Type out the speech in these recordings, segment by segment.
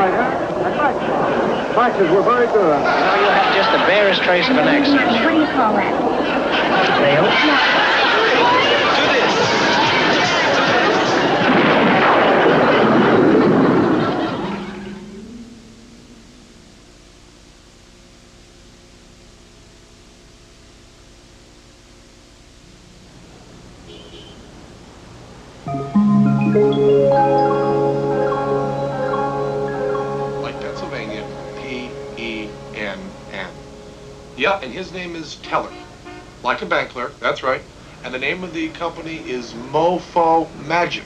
right, huh? I'd like some. Prices were very good. Now you have just the barest trace of an accent. What do you call that? Fail? Do this. Like Pennsylvania, P-E-N-N. Yeah, and his name is Teller. Like a bank clerk, that's right. And the name of the company is Mofo Magic.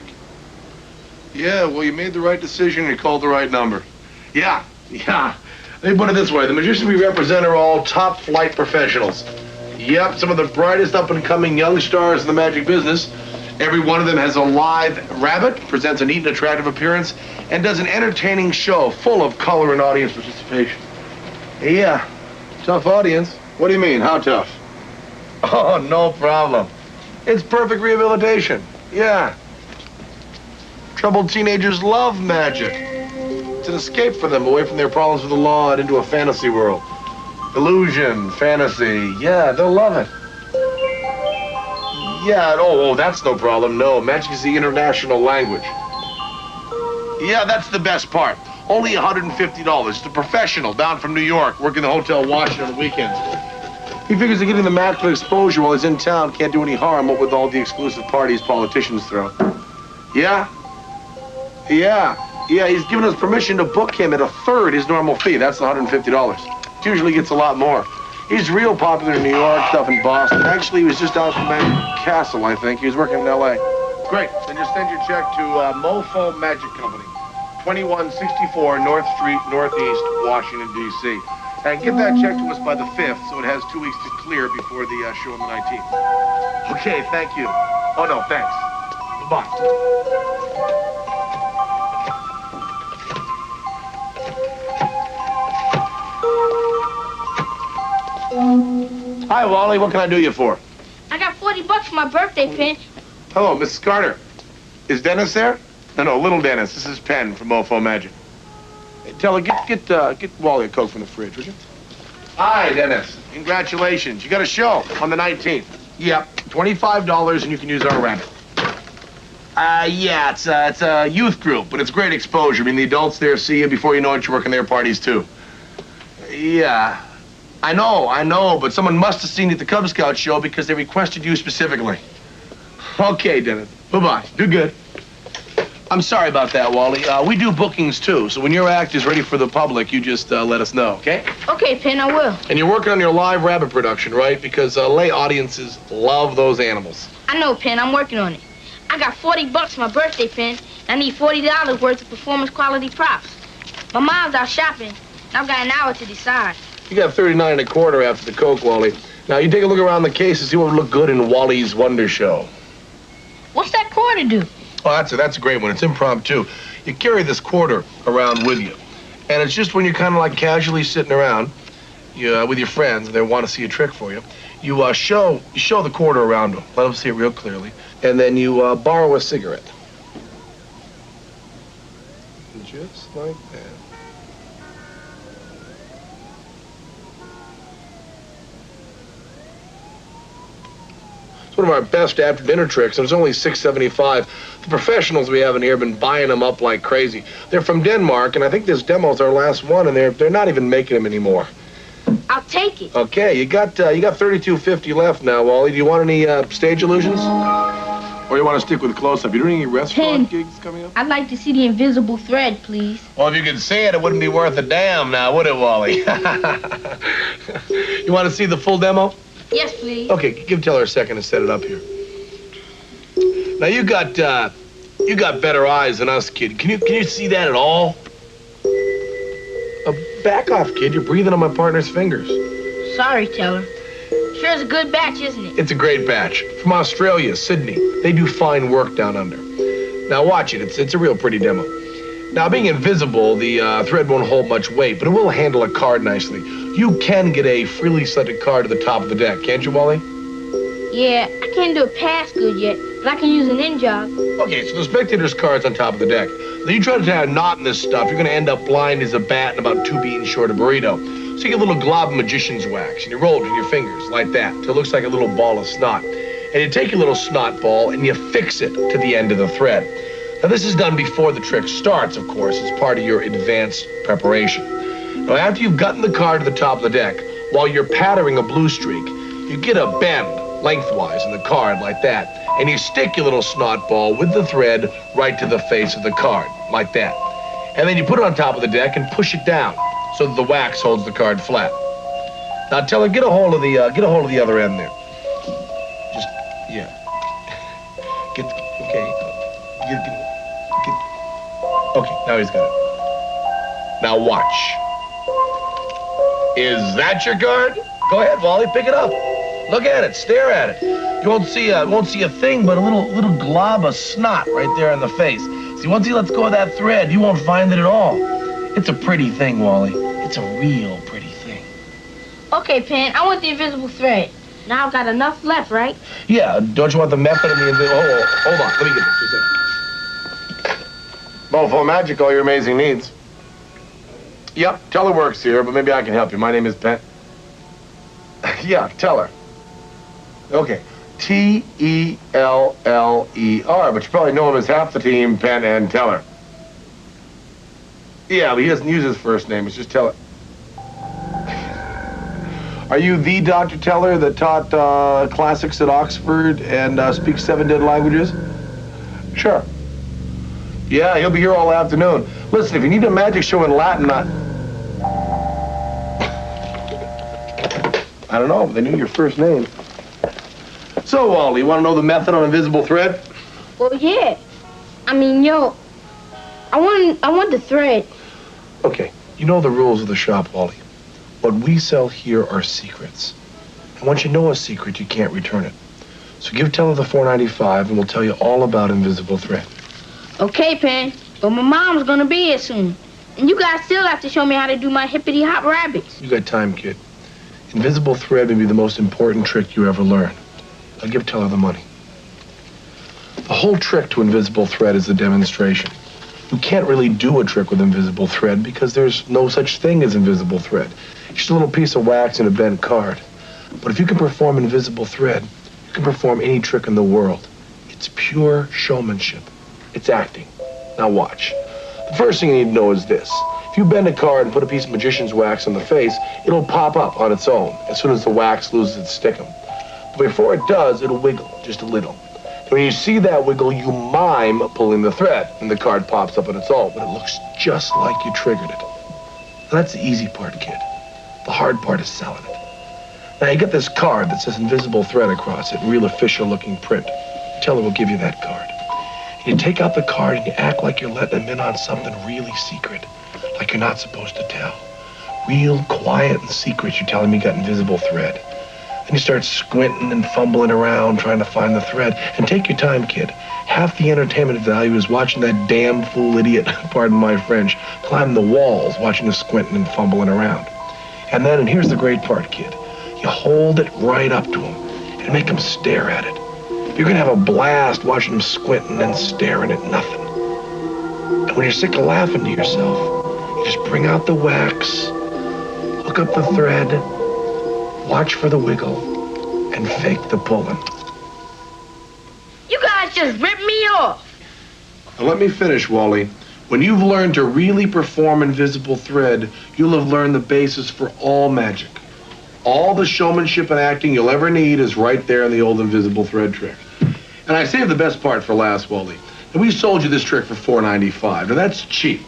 Yeah, well, you made the right decision and you called the right number. Yeah. Let me put it this way. The magicians we represent are all top flight professionals. Yep, some of the brightest up-and-coming young stars in the magic business. Every one of them has a live rabbit, presents a neat and attractive appearance, and does an entertaining show full of color and audience participation. Yeah, tough audience. What do you mean, how tough? Oh, no problem. It's perfect rehabilitation. Yeah. Troubled teenagers love magic. It's an escape for them away from their problems with the law and into a fantasy world. Illusion, fantasy, yeah, they'll love it. Yeah, oh, that's no problem. No, magic is the international language. Yeah, that's the best part. Only $150. It's a professional down from New York, working the Hotel Washington on the weekends. He figures that getting the maximum exposure while he's in town can't do any harm, what with all the exclusive parties politicians throw. Yeah, he's given us permission to book him at a third his normal fee. That's the $150. It usually gets a lot more. He's real popular in New York, stuff in Boston. Actually, he was just out from Magic Castle, I think. He was working in L.A. Great. Then just send your check to Mofo Magic Company, 2164 North Street, Northeast, Washington, D.C. And get that check to us by the 5th, so it has 2 weeks to clear before the show on the 19th. Okay, thank you. Oh, no, thanks. Bye. Hi, Wally. What can I do you for? I got $40 for my birthday, Penn. Hello, Mrs. Carter. Is Dennis there? No, little Dennis. This is Penn from Mofo Magic. Hey, tell her, get Wally a Coke from the fridge, would you? Hi, Dennis. Congratulations. You got a show on the 19th. Yep, $25 and you can use our rabbit. Yeah, it's a youth group, but it's great exposure. I mean, the adults there see you before you know it, you're working their parties, too. Yeah. I know, but someone must have seen you at the Cub Scout show because they requested you specifically. Okay, Dennis. Bye-bye. Do good. I'm sorry about that, Wally. We do bookings, too, so when your act is ready for the public, you just let us know, okay? Okay, Penn, I will. And you're working on your live rabbit production, right? Because lay audiences love those animals. I know, Penn. I'm working on it. I got $40 for my birthday, Penn. I need $40 worth of performance quality props. My mom's out shopping, and I've got an hour to decide. You got 39 and a quarter after the Coke, Wally. Now, you take a look around the case and see what would look good in Wally's Wonder Show. What's that quarter do? Oh, that's a great one. It's impromptu. You carry this quarter around with you. And it's just when you're kind of like casually sitting around with your friends and they want to see a trick for you, you show the quarter around them. Let them see it real clearly. And then you borrow a cigarette. Just like that. One of our best after-dinner tricks, and it's only $6.75. The professionals we have in here have been buying them up like crazy. They're from Denmark, and I think this demo's our last one, and they're not even making them anymore. I'll take it. Okay, you got $32.50 left now, Wally. Do you want any stage illusions? Or you want to stick with close-up? You doing any restaurant gigs coming up? I'd like to see the invisible thread, please. Well, if you could see it, it wouldn't be worth a damn now, would it, Wally? You want to see the full demo? Yes, please. Okay, give Teller a second to set it up here. Now you got better eyes than us, kid. Can you see that at all? Back off, kid. You're breathing on my partner's fingers. Sorry, Teller. Sure is a good batch, isn't it? It's a great batch. From Australia, Sydney. They do fine work down under. Now watch it. It's a real pretty demo. Now, being invisible, the thread won't hold much weight, but it will handle a card nicely. You can get a freely selected card to the top of the deck, can't you, Wally? Yeah, I can't do a pass good yet, but I can use an in-jog. Okay, so the spectator's card's on top of the deck. Then you try to tie a knot in this stuff, you're going to end up blind as a bat and about 2 beans short of burrito. So you get a little glob of magician's wax, and you roll it with your fingers like that till it looks like a little ball of snot. And you take your little snot ball and you fix it to the end of the thread. Now, this is done before the trick starts, of course. It's part of your advanced preparation. Now, after you've gotten the card to the top of the deck, while you're patterning a blue streak, you get a bend lengthwise in the card like that, and you stick your little snot ball with the thread right to the face of the card, like that. And then you put it on top of the deck and push it down so that the wax holds the card flat. Now, Teller, get a hold of the other end there. Just, yeah. Okay, now he's got it. Now watch. Is that your card? Go ahead, Wally, pick it up. Look at it, stare at it. You won't see a thing but a little glob of snot right there in the face. See, once he lets go of that thread, you won't find it at all. It's a pretty thing, Wally. It's a real pretty thing. Okay, Penn, I want the invisible thread. Now I've got enough left, right? Yeah, don't you want the method of the invisible? Oh, hold on, let me get this. Mofo Magic, all your amazing needs. Yep, Teller works here, but maybe I can help you. My name is Penn. Yeah, Teller. Okay, T-E-L-L-E-R, but you probably know him as half the team, Penn and Teller. Yeah, but he doesn't use his first name, it's just Teller. Are you the Dr. Teller that taught classics at Oxford and speaks 7 dead languages? Sure. Yeah, he'll be here all afternoon. Listen, if you need a magic show in Latin, I don't know, they knew your first name. So, Wally, you want to know the method on invisible thread? Well, yeah. I mean, yo, I want the thread. Okay, you know the rules of the shop, Wally. What we sell here are secrets. And once you know a secret, you can't return it. So give Teller the $4.95 and we'll tell you all about invisible thread. Okay, Penn, but my mom's gonna be here soon. And you guys still have to show me how to do my hippity-hop rabbits. You got time, kid. Invisible thread may be the most important trick you ever learn. I'll give Teller the money. The whole trick to invisible thread is the demonstration. You can't really do a trick with invisible thread because there's no such thing as invisible thread. It's just a little piece of wax and a bent card. But if you can perform invisible thread, you can perform any trick in the world. It's pure showmanship. It's acting. Now watch. The first thing you need to know is this. If you bend a card and put a piece of magician's wax on the face, it'll pop up on its own as soon as the wax loses its stickum. But before it does, it'll wiggle just a little. And when you see that wiggle, you mime pulling the thread, and the card pops up on its own, but it looks just like you triggered it. Now, that's the easy part, kid. The hard part is selling it. Now, you get this card that says invisible thread across it in real official-looking print. Teller will give you that card. You take out the card and you act like you're letting them in on something really secret, like you're not supposed to tell. Real quiet and secret, you tell him you got invisible thread. Then you start squinting and fumbling around trying to find the thread. And take your time, kid. Half the entertainment value is watching that damn fool idiot, pardon my French, climb the walls, watching him squinting and fumbling around. And then, and here's the great part, kid, you hold it right up to him and make him stare at it. You're gonna have a blast watching him squinting and staring at nothing. And when you're sick of laughing to yourself, you just bring out the wax, hook up the thread, watch for the wiggle, and fake the pulling. You guys just ripped me off. Now let me finish, Wally. When you've learned to really perform invisible thread, you'll have learned the basis for all magic. All the showmanship and acting you'll ever need is right there in the old invisible thread trick. And I saved the best part for last, Wally. And we sold you this trick for $4.95. Now that's cheap.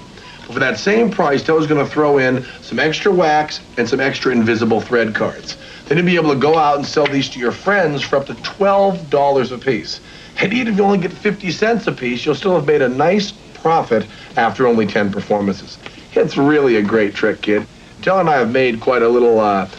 But for that same price, Teller's gonna throw in some extra wax and some extra invisible thread cards. Then you'll be able to go out and sell these to your friends for up to $12 a piece. And even if you only get 50 cents a piece, you'll still have made a nice profit after only 10 performances. It's really a great trick, kid. Teller and I have made quite a little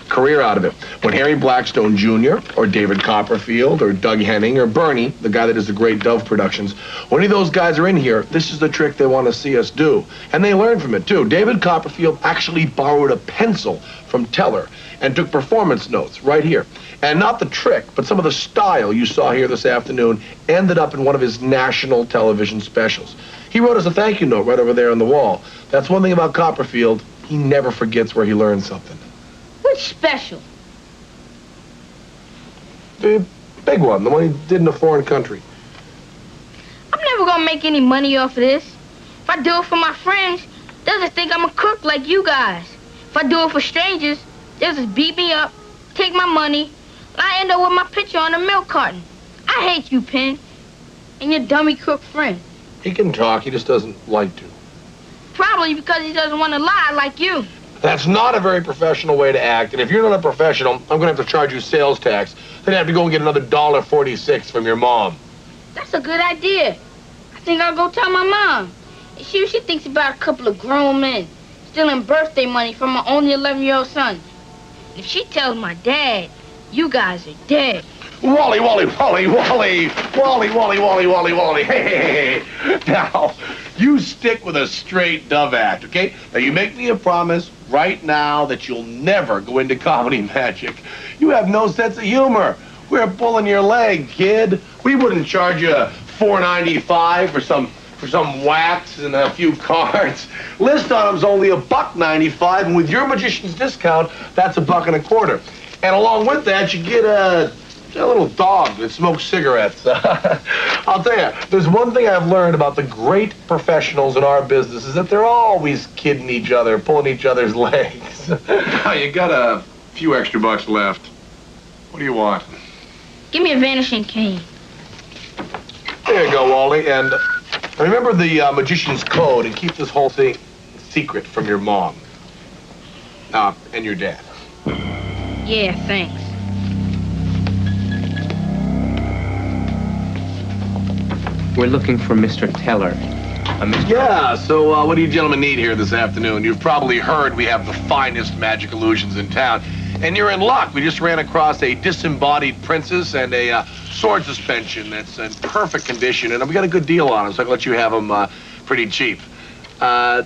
career out of it. When Harry Blackstone Jr. or David Copperfield or Doug Henning or Bernie, the guy that does the great Dove productions, when any of those guys are in here, this is the trick they want to see us do. And they learn from it, too. David Copperfield actually borrowed a pencil from Teller and took performance notes right here. And not the trick, but some of the style you saw here this afternoon ended up in one of his national television specials. He wrote us a thank you note right over there on the wall. That's one thing about Copperfield. He never forgets where he learned something. What's special? The big one, the one he did in a foreign country. I'm never gonna make any money off of this. If I do it for my friends, they'll just think I'm a crook like you guys. If I do it for strangers, they'll just beat me up, take my money, and I end up with my picture on a milk carton. I hate you, Penn, and your dummy crook friend. He can talk, he just doesn't like to. Probably because he doesn't want to lie like you. That's not a very professional way to act, and if you're not a professional, I'm gonna have to charge you sales tax. Then you have to go and get another $1.46 from your mom. That's a good idea. I think I'll go tell my mom. And see what she thinks about a couple of grown men stealing birthday money from my only 11-year-old son. And if she tells my dad, you guys are dead. Wally, Wally, Wally, Wally, Wally, Wally, Wally, Wally, Wally. Hey. Now, you stick with a straight dove act, okay? Now, you make me a promise right now that you'll never go into comedy magic. You have no sense of humor. We're pulling your leg, kid. We wouldn't charge you $4.95 for some wax and a few cards. List on them's only $1.95, and with your magician's discount, that's $1.25. And along with that, you get a little dog that smokes cigarettes. I'll tell you, there's one thing I've learned about the great professionals in our business is that they're always kidding each other, pulling each other's legs. You got a few extra bucks left. What do you want? Give me a vanishing cane. There you go, Wally. And remember the magician's code and keep this whole thing secret from your mom. And your dad. Yeah, thanks. We're looking for Mr. Teller. Yeah, so what do you gentlemen need here this afternoon? You've probably heard we have the finest magic illusions in town. And you're in luck. We just ran across a disembodied princess and a sword suspension that's in perfect condition. And we got a good deal on them, so I can let you have them pretty cheap. You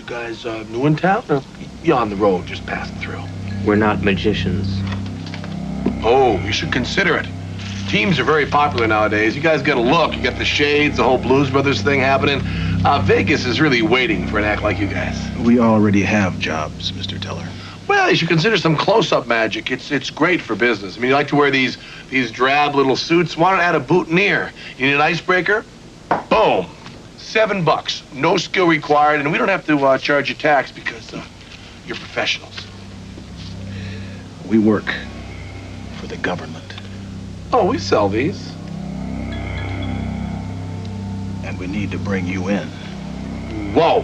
guys new in town? Or you on the road, just passing through? We're not magicians. Oh, you should consider it. Teams are very popular nowadays. You guys got a look. You got the shades, the whole Blues Brothers thing happening. Vegas is really waiting for an act like you guys. We already have jobs, Mr. Teller. Well, you should consider some close-up magic. It's great for business. I mean, you like to wear these drab little suits. Why don't add a boutonniere? You need an icebreaker? Boom. $7. No skill required, and we don't have to charge you tax because you're professionals. We work for the government. Oh, we sell these. And we need to bring you in. Whoa.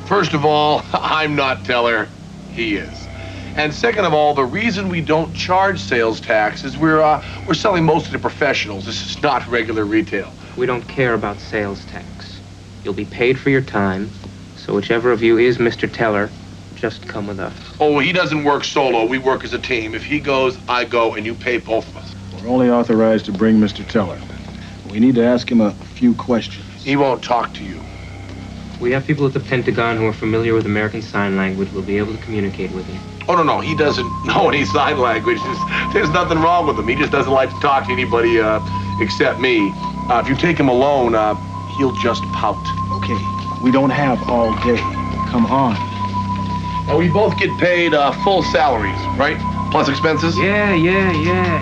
First of all, I'm not Teller. He is. And second of all, the reason we don't charge sales tax is we're selling mostly to professionals. This is not regular retail. We don't care about sales tax. You'll be paid for your time, so whichever of you is Mr. Teller, just come with us. Oh, he doesn't work solo. We work as a team. If he goes, I go, and you pay both of us. We're only authorized to bring Mr. Teller. We need to ask him a few questions. He won't talk to you. We have people at the Pentagon who are familiar with American Sign Language. We'll be able to communicate with him. Oh, no, he doesn't know any sign language. There's nothing wrong with him. He just doesn't like to talk to anybody except me. If you take him alone, he'll just pout. Okay, we don't have all day. Come on. Now, we both get paid full salaries, right? Plus expenses? Yeah.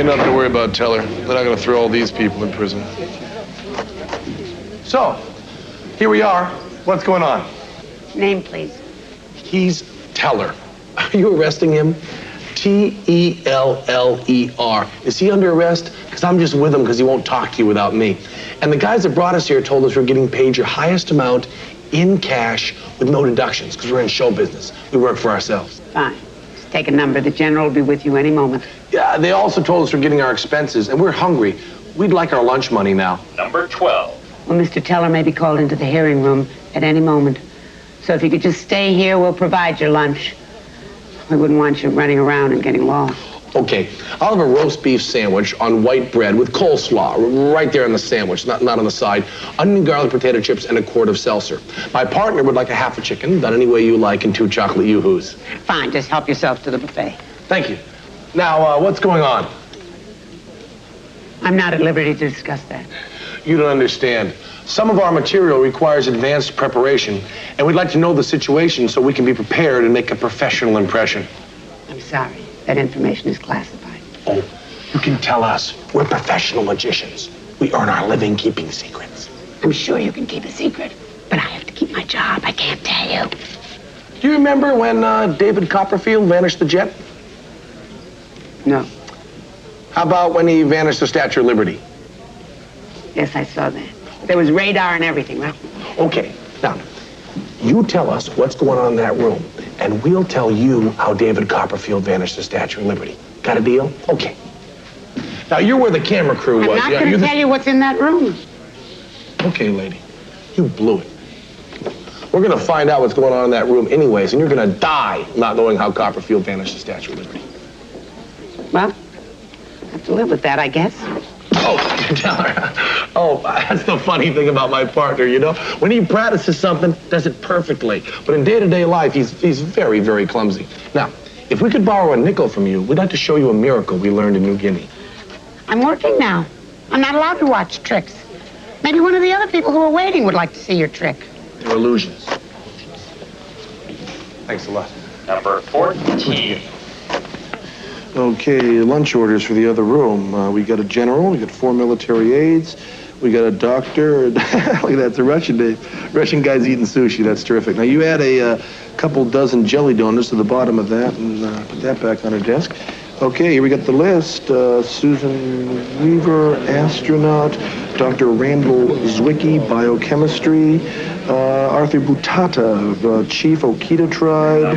Nothing to worry about, Teller. They're not going to throw all these people in prison. So, here we are. What's going on? Name, please. He's Teller. Are you arresting him? T-E-L-L-E-R. Is he under arrest? Because I'm just with him because he won't talk to you without me. And the guys that brought us here told us we're getting paid your highest amount in cash with no deductions because we're in show business. We work for ourselves. Fine. Just take a number. The general will be with you any moment. Yeah, they also told us we're getting our expenses, and we're hungry. We'd like our lunch money now. Number 12. Well, Mr. Teller may be called into the hearing room at any moment. So if you could just stay here, we'll provide your lunch. We wouldn't want you running around and getting lost. Okay, I'll have a roast beef sandwich on white bread with coleslaw right there on the sandwich, not on the side. Onion, garlic, potato chips, and a quart of seltzer. My partner would like a half a chicken, done any way you like, and 2 chocolate yoo-hoos. Fine, just help yourself to the buffet. Thank you. Now, what's going on? I'm not at liberty to discuss that. You don't understand. Some of our material requires advanced preparation, and we'd like to know the situation so we can be prepared and make a professional impression. I'm sorry. That information is classified. Oh, you can tell us. We're professional magicians. We earn our living keeping secrets. I'm sure you can keep a secret, but I have to keep my job. I can't tell you. Do you remember when David Copperfield vanished the jet? No. How about when he vanished the Statue of Liberty? Yes, I saw that. There was radar and everything, right? Okay, now, you tell us what's going on in that room, and we'll tell you how David Copperfield vanished the Statue of Liberty. Got a deal? Okay. Now, you're where the camera crew was. I'm not going to tell you what's in that room. Okay, lady. You blew it. We're going to find out what's going on in that room anyways, and you're going to die not knowing how Copperfield vanished the Statue of Liberty. Well, I have to live with that, I guess. Oh, Teller. Oh, that's the funny thing about my partner, you know? When he practices something, does it perfectly. But in day-to-day life, he's very, very clumsy. Now, if we could borrow a nickel from you, we'd like to show you a miracle we learned in New Guinea. I'm working now. I'm not allowed to watch tricks. Maybe one of the other people who are waiting would like to see your trick. They're illusions. Thanks a lot. Number 14. Okay, lunch orders for the other room. We got a general, we got 4 military aides, we got a doctor. Look at that, it's a Russian name. Russian guy's eating sushi, that's terrific. Now you add a couple dozen jelly donuts to the bottom of that and put that back on her desk. Okay, here we got the list. Susan Weaver, astronaut. Dr. Randall Zwicky, biochemistry. Arthur Butata, Chief Okita Tribe.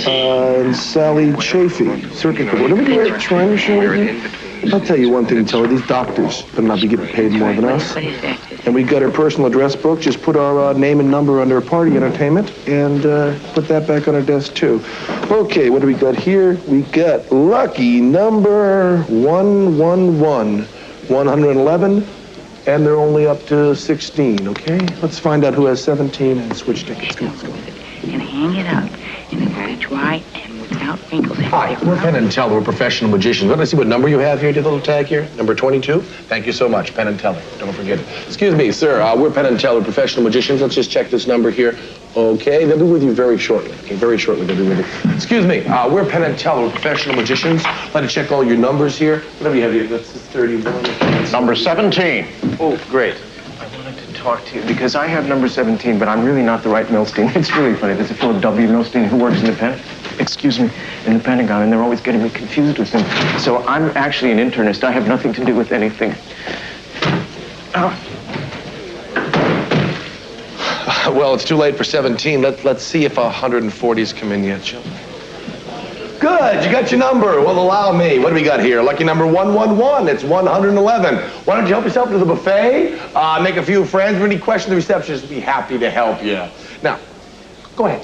And Sally Chafee, circuit board. Whatever the right trying to show you. I'll tell you one thing, Teller. These doctors better not be getting paid more than us. And we got her personal address book. Just put our name and number under party entertainment and put that back on our desk, too. Okay, what do we got here? We got lucky number 111, 111, and they're only up to 16, okay? Let's find out who has 17 and switch tickets. Come on, let's go. And hang it up, and it'll be dry and without wrinkles. Hi, we're Penn and Teller. We're professional magicians. Let me see what number you have here. Do the little tag here. Number 22. Thank you so much, Penn and Teller. Don't forget it. Excuse me, sir. We're Penn and Teller, professional magicians. Let's just check this number here. Okay, they'll be with you very shortly. Okay, very shortly they'll be with you. Excuse me. We're Penn and Teller, we're professional magicians. Let me check all your numbers here. Whatever you have here. That's 31. Number 17. Oh, great. I wanted to talk to you because I have number 17, but I'm really not the right Milstein. It's really funny. There's a fellow W. Milstein who works in the in the Pentagon, and they're always getting me confused with him. So I'm actually an internist. I have nothing to do with anything. Well, it's too late for 17. Let's see if 140's come in yet, shall we? Good, you got your number. Well, allow me. What do we got here? Lucky number 111. It's 111. Why don't you help yourself to the buffet? Make a few friends. Any questions, the receptionist will be happy to help you. Now, go ahead.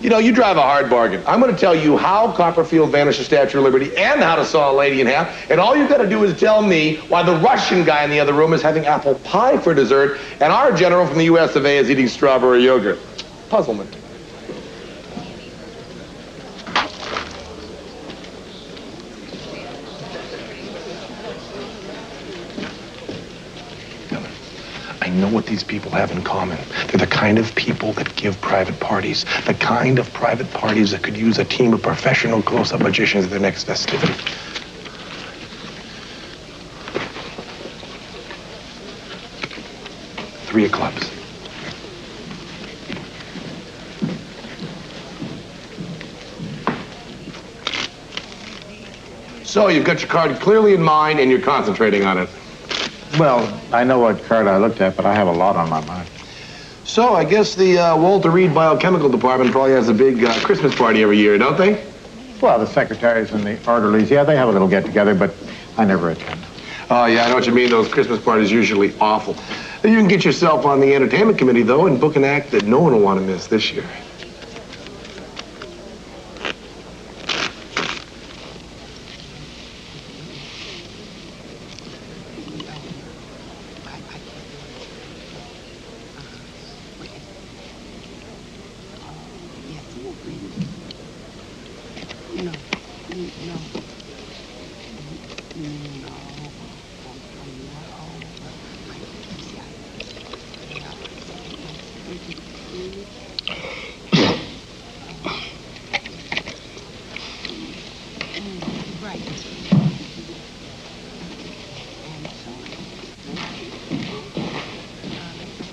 You know, you drive a hard bargain. I'm going to tell you how Copperfield vanished the Statue of Liberty and how to saw a lady in half. And all you've got to do is tell me why the Russian guy in the other room is having apple pie for dessert and our general from the U.S. of A. is eating strawberry yogurt. Puzzlement. I know what these people have in common. They're the kind of people that give private parties. The kind of private parties that could use a team of professional close-up magicians at their next festivity. Three of clubs. So you've got your card clearly in mind and you're concentrating on it. Well, I know what card I looked at, but I have a lot on my mind. So I guess the Walter Reed Biochemical Department probably has a big Christmas party every year, don't they? Well, the secretaries and the orderlies, yeah, they have a little get-together, but I never attend. Oh, yeah, I know what you mean. Those Christmas parties are usually awful. You can get yourself on the entertainment committee, though, and book an act that no one will want to miss this year.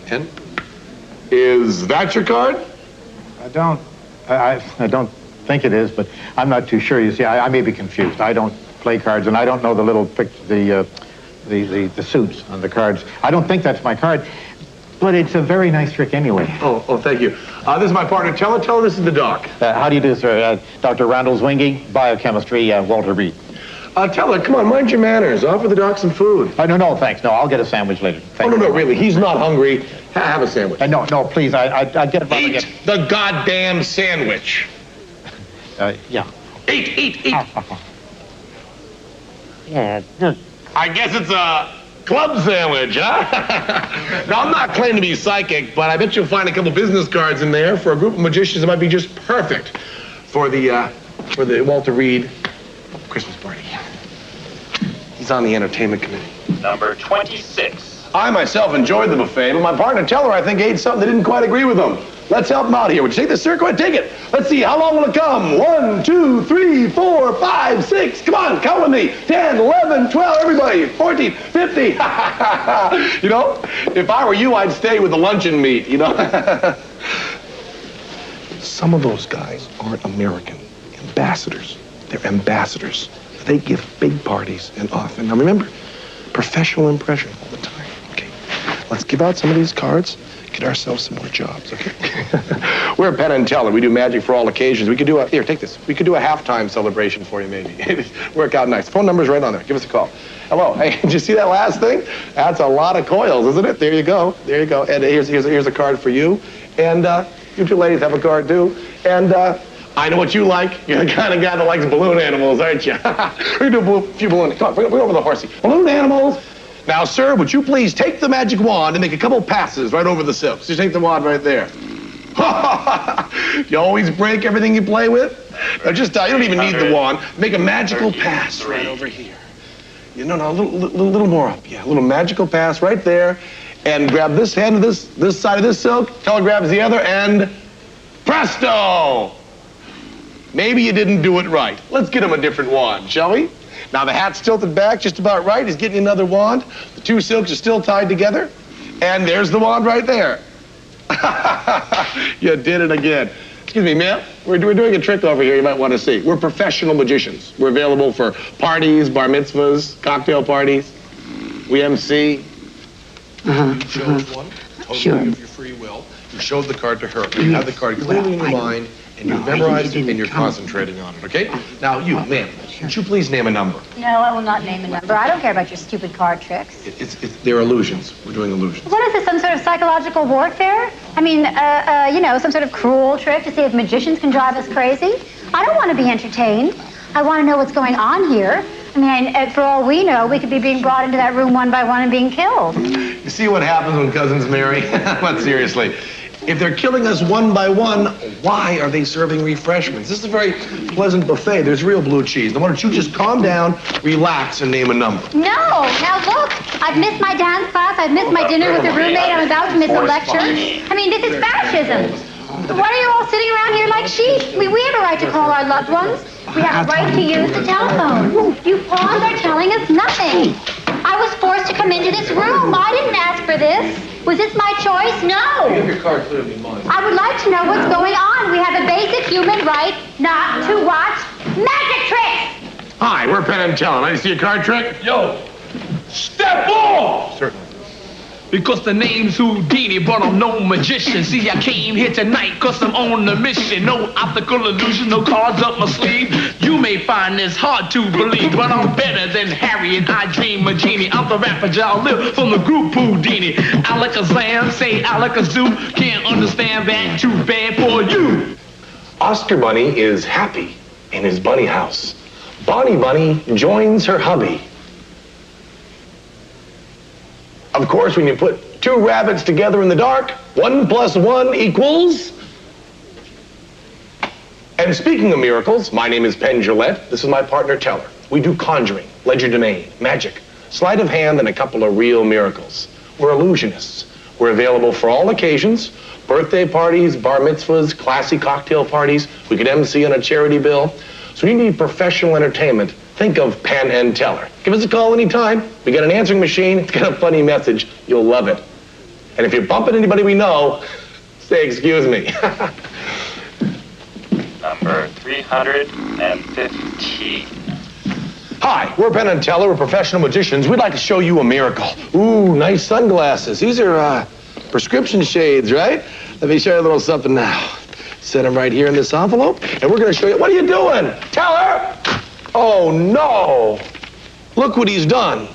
Penn? Is that your card? I don't think it is, but I'm not too sure. You see, I may be confused. I don't play cards, and I don't know the little the suits on the cards. I don't think that's my card, but it's a very nice trick anyway. Oh, thank you. This is my partner, Teller. Teller, this is the doc. How do you do, sir? Dr. Randall Zwingy, biochemistry, Walter Reed. Teller, come on, mind your manners. Offer the doc some food. No, thanks. No, I'll get a sandwich later. Thank you. No, really. He's not hungry. Have a sandwich. No, please. I'd get it. Eat the goddamn sandwich. Yeah. Eat. Yeah. I guess it's a club sandwich, huh? Now, I'm not claiming to be psychic, but I bet you'll find a couple business cards in there for a group of magicians that might be just perfect for the Walter Reed Christmas party. He's on the entertainment committee. Number 26. I myself enjoyed the buffet, but my partner Teller, I think, ate something that didn't quite agree with him. Let's help him out here. Would you take this, sir? Go ahead, take it. Let's see, how long will it come? 1, 2, 3, 4, 5, 6. Come on, count with me. 10, 11, 12, everybody. 14, 50. You know, if I were you, I'd stay with the luncheon meat, you know. Some of those guys aren't American ambassadors. They're ambassadors. They give big parties and often. Now remember, professional impression all the time. Okay, let's give out some of these cards, get ourselves some more jobs, okay? We're Penn and Teller. We do magic for all occasions. We could do here, take this. We could do a halftime celebration for you, maybe. Work out nice. Phone number's right on there. Give us a call. Hello. Hey, did you see that last thing? That's a lot of coils, isn't it? There you go. There you go. And here's a card for you. And you two ladies have a card, too. And I know what you like. You're the kind of guy that likes balloon animals, aren't you? We can do a few balloons. Come on, bring over the horsey. Balloon animals. Now, sir, would you please take the magic wand and make a couple passes right over the silk? So you take the wand right there. You always break everything you play with? Now, just, you don't even need the wand. Make a magical pass right over here. You know, a little more up. Yeah, a little magical pass right there. And grab this hand of this side of this silk. Teller grabs the other, and presto! Maybe you didn't do it right. Let's get him a different wand, shall we? Now, the hat's tilted back just about right. He's getting another wand. The two silks are still tied together. And there's the wand right there. You did it again. Excuse me, ma'am. We're doing a trick over here you might want to see. We're professional magicians. We're available for parties, bar mitzvahs, cocktail parties. We MC. You chose one, totally of your free will. You showed the card to her. You have the card clearly in your mind. And you memorized it and you're concentrating on it, okay? Now, you, ma'am, would you please name a number? No, I will not name a number. I don't care about your stupid card tricks. They're illusions. We're doing illusions. What is this, some sort of psychological warfare? I mean, you know, some sort of cruel trick to see if magicians can drive us crazy? I don't want to be entertained. I want to know what's going on here. I mean, for all we know, we could be being brought into that room one by one and being killed. You see what happens when cousins marry? But seriously. If they're killing us one by one, why are they serving refreshments? This is a very pleasant buffet. There's real blue cheese. Now, why don't you just calm down, relax, and name a number? No. Now, look. I've missed my dance class. I've missed my dinner with a roommate. I'm about to miss a lecture. I mean, this is fascism. Why are you all sitting around here like sheep? We have a right to call our loved ones. We have a right to use the telephone. You pawns are telling us nothing. I was forced to come into this room. I didn't ask for this. Was this my choice? No. You have your card clearly mine. I would like to know what's going on. We have a basic human right not to watch magic tricks. Hi, we're Penn and Teller. Let me see a card trick. Yo, step off! Certainly. because the name's Houdini, but I'm no magician. See, I came here tonight because I'm on a mission. No optical illusion, no cards up my sleeve. You may find this hard to believe, but I'm better than Harry and I dream a genie. I'm the rapper John Lip from the group Houdini. Alakazam, say alakazoo, can't understand that, too bad for you. Oscar Bunny is happy in his bunny house. Bonnie Bunny joins her hubby. Of course, when you put two rabbits together in the dark, 1 + 1 equals... And speaking of miracles, my name is Penn. This is my partner, Teller. We do conjuring, legerdemain, magic, sleight of hand, and a couple of real miracles. We're illusionists. We're available for all occasions. Birthday parties, bar mitzvahs, classy cocktail parties. We could MC on a charity bill. So you need professional entertainment. Think of Penn and Teller. Give us a call anytime. We got an answering machine. It's got a funny message. You'll love it. And if you bump into anybody we know, say, excuse me. Number 315. Hi, we're Penn and Teller. We're professional magicians. We'd like to show you a miracle. Ooh, nice sunglasses. These are prescription shades, right? Let me show you a little something now. Set them right here in this envelope, and we're going to show you. What are you doing? Teller! Oh, no. Look what he's done.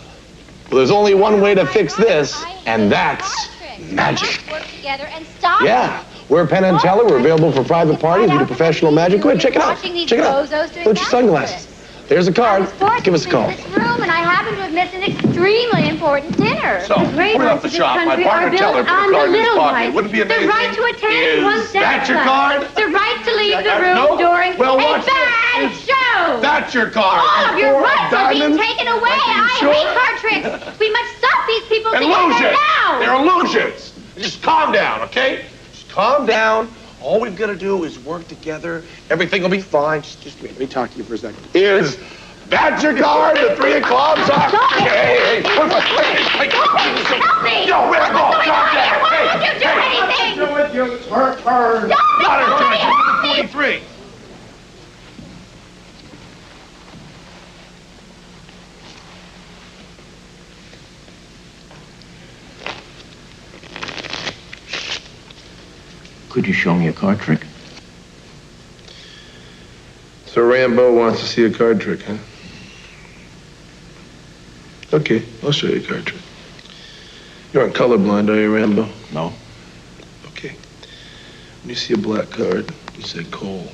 Well, there's only one way to fix this, and that's magic. Work together and stop. Yeah. We're Penn and Teller. We're available for private parties. We do professional magic. Go ahead, check it out. Check it out. Look at your sunglasses. There's a card. Give us a call. This room, and I happen to have missed an extremely important dinner. So, put up the shop. My partner Teller put a card in his pocket. Wouldn't be amazing. The right to attend one's that your card? The right to leave the room during a bad show. That's your card. All of your rights are being taken away. I hate card tricks. We must stop these people together now. They're illusions. Just calm down, okay? Just calm down. All we've got to do is work together. Everything will be fine. Just wait. Let me talk to you for a second. Is that your card? The 3 o'clock? Hey, Help me! Yo, where go? Why won't you do anything? It's her turn. Not her turn. Help me! 43. Could you show me a card trick? So Rambo wants to see a card trick, huh? Okay, I'll show you a card trick. You aren't colorblind, are you, Rambo? No. Okay. When you see a black card, you say coal.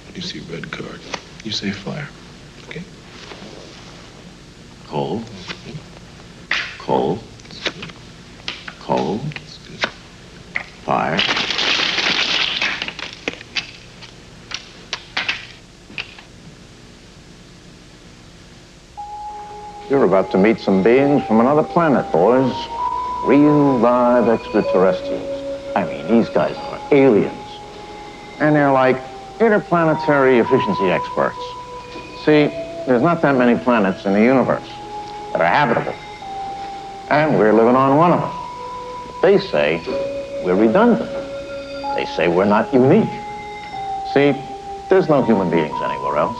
When you see a red card, you say fire. Okay? Coal. Coal. Coal. Fire. You're about to meet some beings from another planet, boys. Real, live extraterrestrials. I mean, these guys are aliens. And they're like interplanetary efficiency experts. See, there's not that many planets in the universe that are habitable. And we're living on one of them. They say we're redundant. They say we're not unique. See, there's no human beings anywhere else.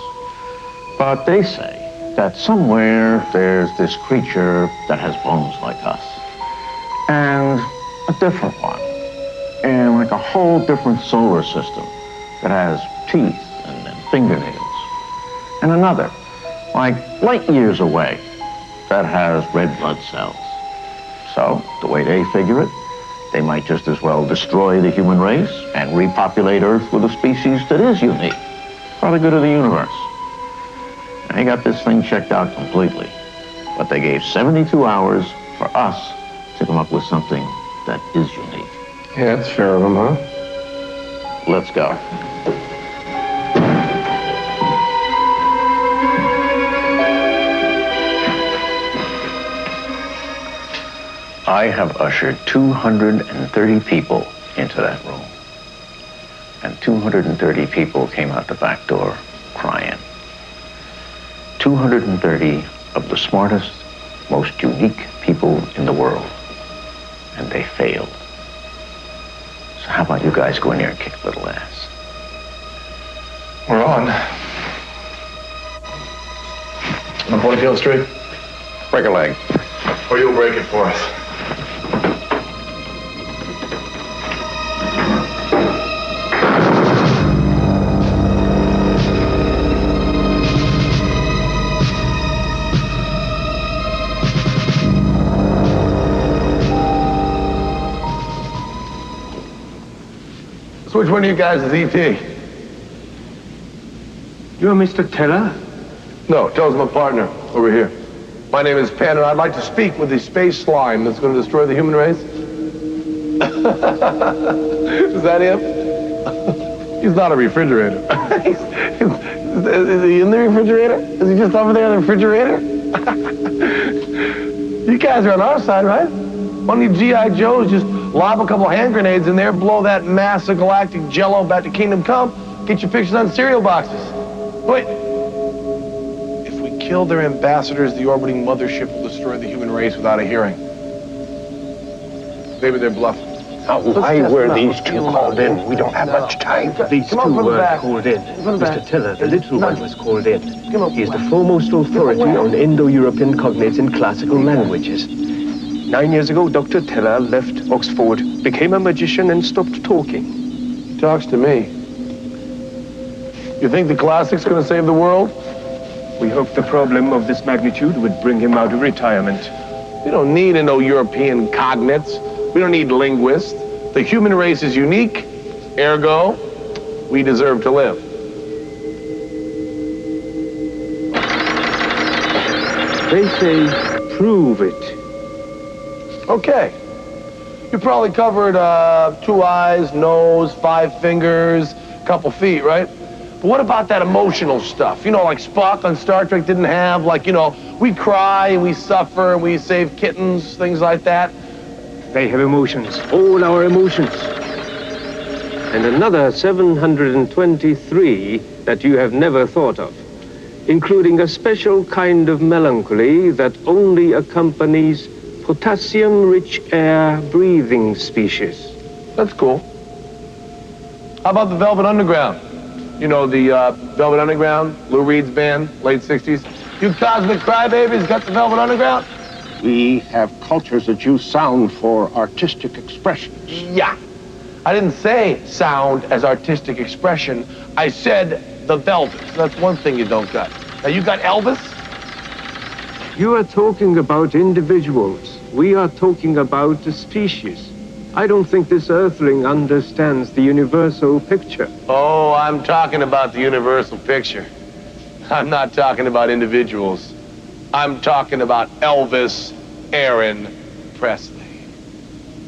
But they say that somewhere there's this creature that has bones like us. And a different one. And like a whole different solar system that has teeth and fingernails. And another, like light years away, that has red blood cells. So, the way they figure it, they might just as well destroy the human race and repopulate Earth with a species that is unique for the good of the universe. They got this thing checked out completely, but they gave 72 hours for us to come up with something that is unique. Yeah, that's fair of them, huh? Let's go. I have ushered 230 people into that room, and 230 people came out the back door crying. 230 of the smartest, most unique people in the world. And they failed. So how about you guys go in there and kick a little ass? We're on. On 45th Street? Break a leg. Or you'll break it for us. So which one of you guys is E.T.? You're Mr. Teller? No, Teller's my partner over here. My name is Penn, and I'd like to speak with the space slime that's going to destroy the human race. Is that him? He's not a refrigerator. Is he in the refrigerator? Is he just over there in the refrigerator? You guys are on our side, right? One of you G.I. Joes just lob a couple hand grenades in there, blow that mass of galactic jello back to Kingdom Come, get your pictures on cereal boxes. Wait. If we kill their ambassadors, the orbiting mothership will destroy the human race without a hearing. Maybe they're bluffing. Now, why were these two called in? We don't have much time. These two were called in. Mr. Teller, the little one, was called in. He is the foremost authority on Indo-European cognates in classical languages. 9 years ago, Dr. Teller left Oxford, became a magician, and stopped talking. He talks to me. You think the classic's going to save the world? We hoped the problem of this magnitude would bring him out of retirement. We don't need Indo-European cognates. We don't need linguists. The human race is unique, ergo, we deserve to live. They say, prove it. Okay. You probably covered 2 eyes, nose, 5 fingers, a couple feet, right? But what about that emotional stuff? You know, like Spock on Star Trek didn't have, like, you know, we cry and we suffer and we save kittens, things like that. They have emotions, all our emotions. And another 723 that you have never thought of, including a special kind of melancholy that only accompanies potassium-rich air breathing species. That's cool. How about the Velvet Underground? You know, the Velvet Underground, Lou Reed's band, late 60s. You cosmic crybabies got the Velvet Underground? We have cultures that use sound for artistic expressions. Yeah. I didn't say sound as artistic expression. I said the Velvets. That's one thing you don't got. Now, you got Elvis? You are talking about individuals. We are talking about a species. I don't think this earthling understands the universal picture. Oh, I'm talking about the universal picture. I'm not talking about individuals. I'm talking about Elvis Aaron Presley.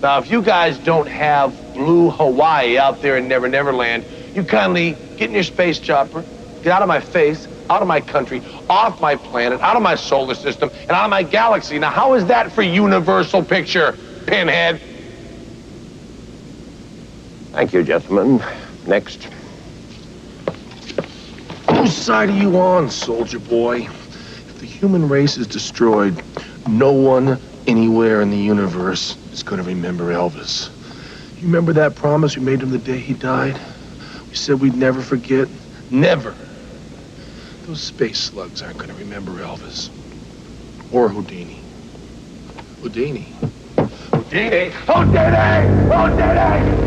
Now, if you guys don't have blue Hawaii out there in Never Never Land, you kindly get in your space chopper, get out of my face, out of my country, off my planet, out of my solar system, and out of my galaxy. Now, how is that for universal picture, Pinhead? Thank you, gentlemen. Next. Whose side are you on, soldier boy? If the human race is destroyed, no one anywhere in the universe is going to remember Elvis. You remember that promise we made him the day he died? We said we'd never forget. Never. Those space slugs aren't going to remember Elvis. Or Houdini. Houdini. Houdini! Houdini! Houdini!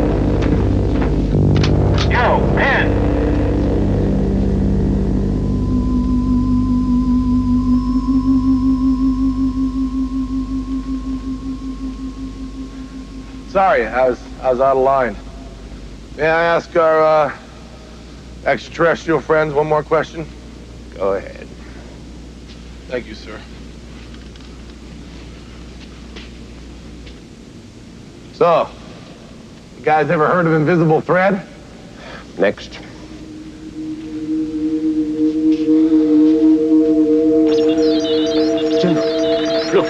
Yo, man! Sorry, I was out of line. May I ask our extraterrestrial friends one more question? Go ahead. Thank you, sir. So, you guys ever heard of invisible thread? Next. Look.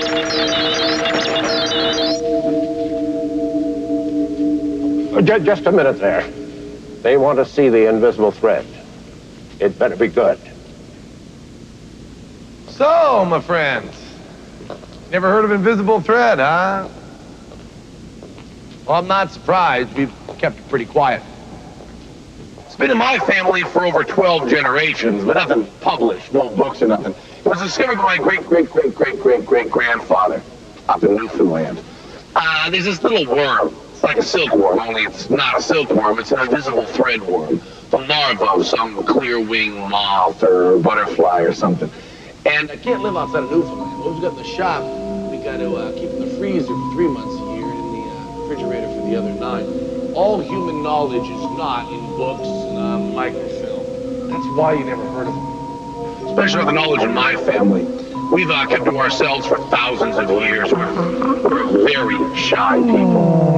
Just a minute there. They want to see the invisible thread. It better be good. So, my friends, never heard of invisible thread, huh? Well, I'm not surprised. We've kept it pretty quiet. It's been in my family for over 12 generations, but nothing published, no books or nothing. It was discovered by my great-great-great-great-great-great-grandfather up in Newfoundland. There's this little worm, It's like a silkworm, only it's not a silkworm, it's an invisible thread worm. The larva of some clear-winged moth or butterfly or something. And I can't live outside of Newfoundland. What we've got in the shop, we got to keep in the freezer for 3 months a year and in the refrigerator for the other 9. All human knowledge is not in books and microfilm. That's why you never heard of them. Especially the knowledge in my family. We've kept to ourselves for thousands of years. We're very shy people.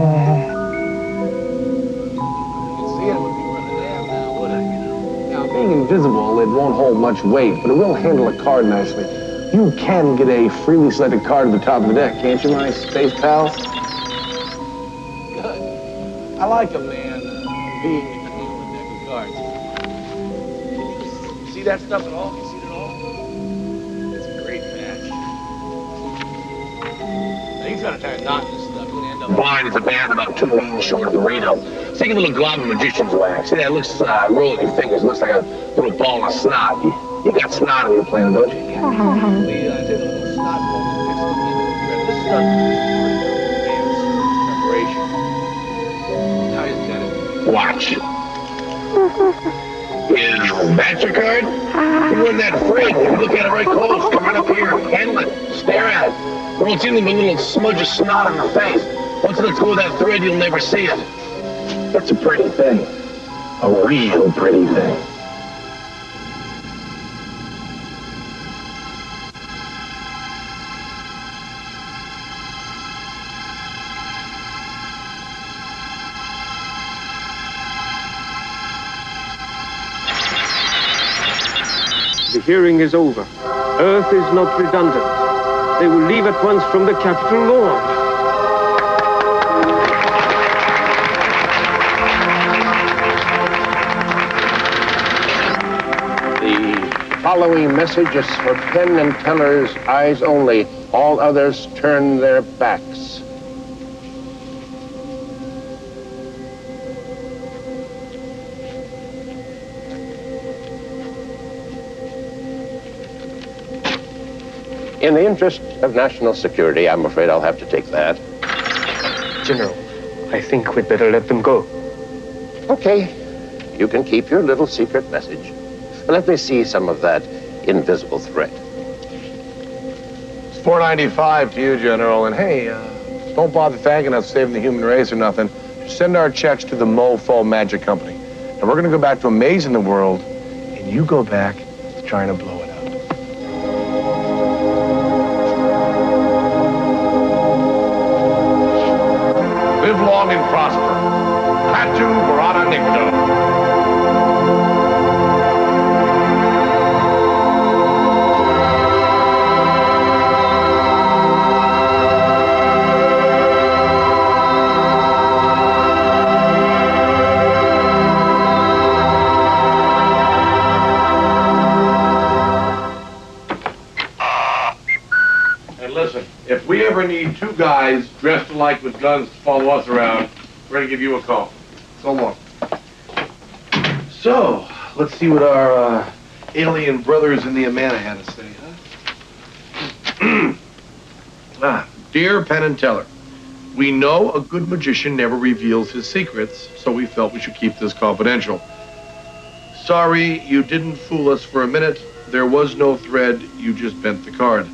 Now, being invisible, it won't hold much weight, but it will handle a card nicely. You can get a freely selected card at the top of the deck, can't you, my space pal? Good. I like a man being in a deck of cards. Can you see that stuff at all? Can you see it at all? He's got to try knocking this stuff. You're going to end up blind as a band about 2 inches short of the Reno. Let's take a little glob of magician's wax. See, that looks, rolling your fingers, looks like a little ball of snot. You got snot on your planet, don't you? Yeah. We take a little snot ball and mix it into the thread. This is done for preparation. Now he's got it. Watch. Is that your card? You weren't that afraid. You look at it right close. Come right up here. Handle it. Stare at it. There won't seem to be a little smudge of snot on your face. Once it lets go of that thread, you'll never see it. That's a pretty thing. A real pretty thing. The hearing is over. Earth is not redundant. They will leave at once from the Capitol lawn. The following message is for Penn and Teller's eyes only. All others turn their backs. In the interest of national security, I'm afraid I'll have to take that. General, I think we'd better let them go. Okay. You can keep your little secret message. Let me see some of that invisible thread. It's $4.95 to you, General. And hey, don't bother thanking us for saving the human race or nothing. Just send our checks to the Mofo Magic Company. And we're going to go back to amazing the world, and you go back to trying to blow it up. Live long and prosper. Patu Barada Nicto. If we ever need 2 guys dressed alike with guns to follow us around, we're going to give you a call. So long. So, let's see what our alien brothers in the Amana had to say, huh? Dear Penn and Teller, we know a good magician never reveals his secrets, so we felt we should keep this confidential. Sorry, you didn't fool us for a minute. There was no thread. You just bent the card.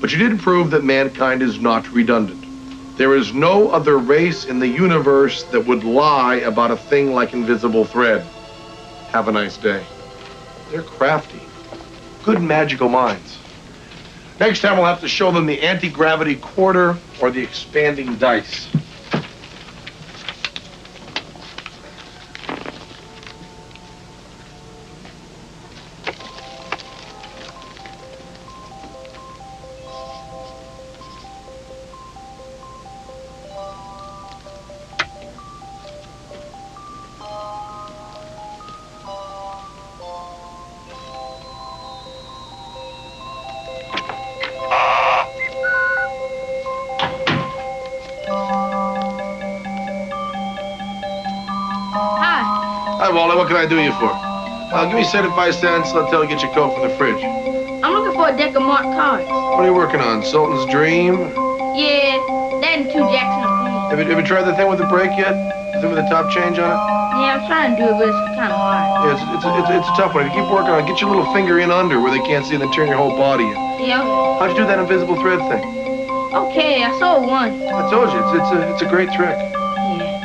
But you did prove that mankind is not redundant. There is no other race in the universe that would lie about a thing like invisible thread. Have a nice day. They're crafty. Good magical minds. Next time we'll have to show them the anti-gravity quarter or the expanding dice. Hi, Wally. What can I do you for? Give me 75 cents. Let Taylor get your coat from the fridge. I'm looking for a deck of marked cards. What are you working on? Sultan's Dream? Yeah, that and 2 Jacks and a queen. Have you tried the thing with the brake yet? The thing with the top change on it? Yeah, I'm trying to do it, but it's kind of hard. Yeah, it's a tough one. If you keep working on it, get your little finger in under where they can't see and then turn your whole body in. Yeah. How'd you do that invisible thread thing? Okay, I saw one. I told you, it's a great trick. Yeah.